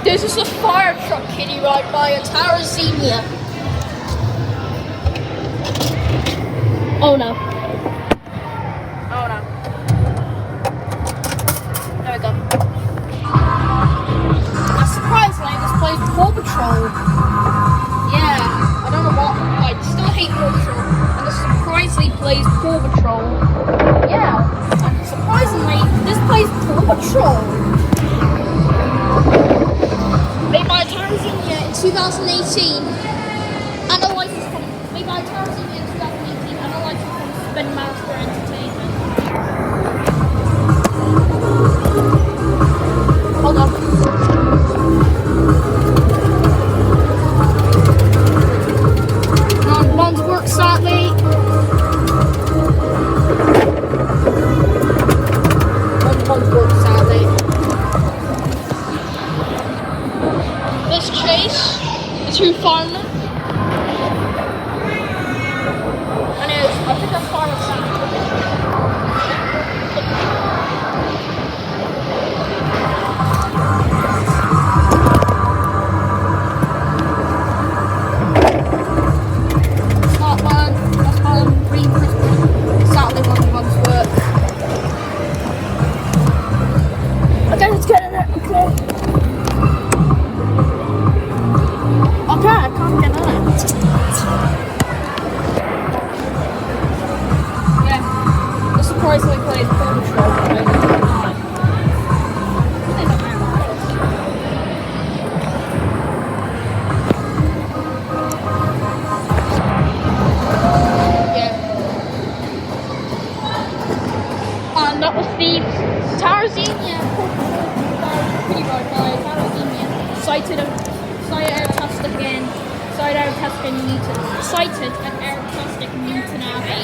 This is a fire truck, Kiddie, right by Ital Resina. Oh no. Oh no. There we go. Now, surprisingly, this plays Paw Patrol. Yeah, I don't know what. I still hate Paw Patrol. And this surprisingly plays Paw Patrol. Yeah, and surprisingly, this plays Paw Patrol. Made by Ital Resina in 2018. And a license from made by Ital Resina in 2018. And a license from Spin Master Entertainment. Hold on. One's work slightly. One's work slightly. This chase is who found them. And I think that's part of something. Scotland, that's Holland, Green Christmas, Saturday morning one's work. Okay, let's get in it, okay. Okay, I can't get on it. Yeah, the surprisingly plays Paw Patrol. And that was the Ital Resina Pretty Road by Ital Resina. Cited Airtastic again. Cited at Airtastic Newtownabbey.